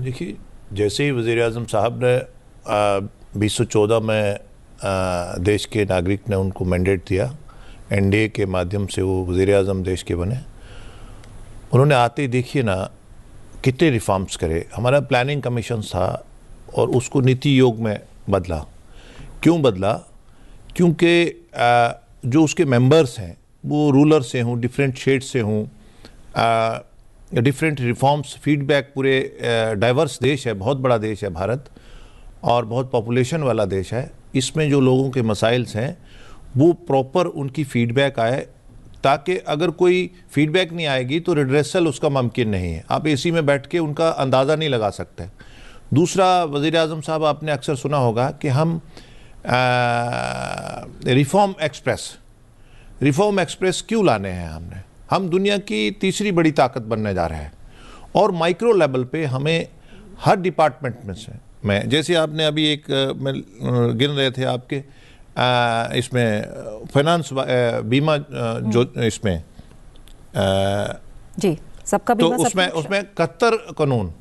देखिए, जैसे ही वज़ीर-ए-आज़म साहब ने 2014 में देश के नागरिक ने उनको मैंडेट दिया, एनडीए के माध्यम से वो वज़ीर-ए-आज़म देश के बने। उन्होंने आते ही देखिए ना कितने रिफॉर्म्स करे। हमारा प्लानिंग कमीशन था और उसको नीति आयोग में बदला। क्यों बदला? क्योंकि जो उसके मेंबर्स हैं वो रूलर से हों, डिफरेंट शेड से हों, डिफरेंट रिफॉर्म्स, फीडबैक, पूरे डाइवर्स देश है, बहुत बड़ा देश है भारत और बहुत पॉपुलेशन वाला देश है। इसमें जो लोगों के मसाइल्स हैं वो प्रॉपर उनकी फीडबैक आए, ताकि अगर कोई फीडबैक नहीं आएगी तो रिड्रेसल उसका मुमकिन नहीं है। आप एसी में बैठ के उनका अंदाज़ा नहीं लगा सकते। दूसरा, वज़ीर-ए-आज़म साहब आपने अक्सर सुना होगा कि हम रिफॉर्म एक्सप्रेस क्यों लाने हैं हमने? हम दुनिया की तीसरी बड़ी ताकत बनने जा रहे हैं और माइक्रो लेवल पे हमें हर डिपार्टमेंट में जैसे आपने अभी एक गिन रहे थे आपके इसमें फाइनेंस बीमा जो इसमें जी सबका बीमा, तो उसमें 71 कानून।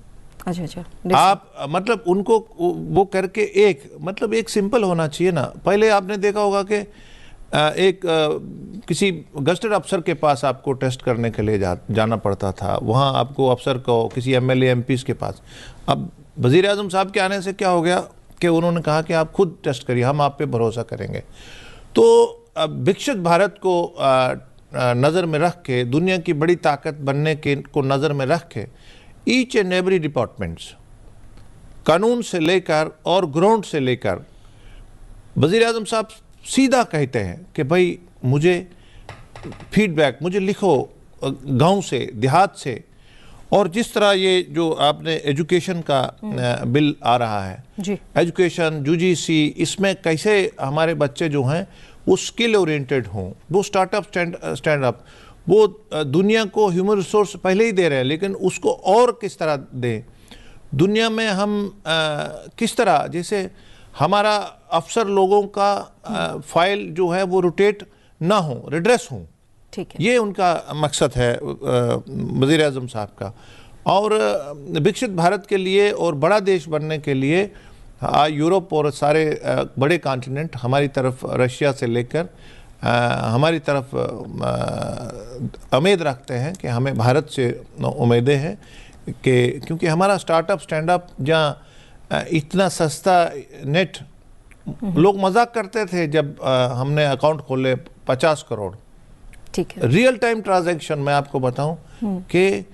अच्छा आप मतलब उनको वो करके एक सिंपल होना चाहिए ना। पहले आपने देखा होगा कि किसी गस्टेड अफसर के पास आपको टेस्ट करने के लिए जाना पड़ता था, वहाँ आपको अफसर को किसी एमएलए एमपीज़ के पास। अब वज़ीर-ए-आज़म साहब के आने से क्या हो गया कि उन्होंने कहा कि आप खुद टेस्ट करिए, हम आप पे भरोसा करेंगे। तो विकसित भारत को नज़र में रख के, दुनिया की बड़ी ताकत बनने के को नज़र में रख के, ईच एंड एवरी डिपार्टमेंट्स, कानून से लेकर और ग्राउंड से लेकर, वज़ीर-ए-आज़म साहब सीधा कहते हैं कि भाई मुझे फीडबैक, मुझे लिखो गांव से, देहात से। और जिस तरह ये जो आपने एजुकेशन का बिल आ रहा है जी, एजुकेशन यूजीसी, इसमें कैसे हमारे बच्चे जो हैं वो स्किल ओरिएंटेड हों, वो स्टार्टअप स्टैंड अप, वो दुनिया को ह्यूमन रिसोर्स पहले ही दे रहे हैं, लेकिन उसको और किस तरह दें दुनिया में। हम किस तरह, जैसे हमारा अफसर लोगों का फाइल जो है वो रोटेट ना हो, रिड्रेस हो, ठीक है। ये उनका मकसद है वज़ीर-ए-आज़म साहब का। और विकसित भारत के लिए और बड़ा देश बनने के लिए यूरोप और सारे बड़े कॉन्टिनेंट हमारी तरफ, रशिया से लेकर हमारी तरफ उम्मीद रखते हैं कि हमें भारत से उम्मीदें हैं कि क्योंकि हमारा स्टार्टअप स्टैंड अप, जहाँ इतना सस्ता नेट, लोग मजाक करते थे जब हमने अकाउंट खोले 50 करोड़, ठीक है। रियल टाइम ट्रांजैक्शन मैं आपको बताऊं कि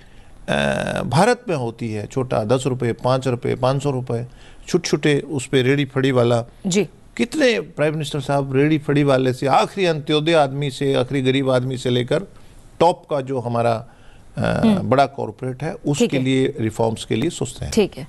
भारत में होती है। छोटा 10 रुपये, 5 रुपये, 500 रुपये, छोटे उस पर रेडी फड़ी वाला जी। कितने प्राइम मिनिस्टर साहब रेडी फड़ी वाले से, आखिरी अंत्योदय आदमी से, आखिरी गरीब आदमी से लेकर टॉप का जो हमारा बड़ा कॉर्पोरेट है, उसके लिए रिफॉर्म्स के लिए सोचते हैं। ठीक है।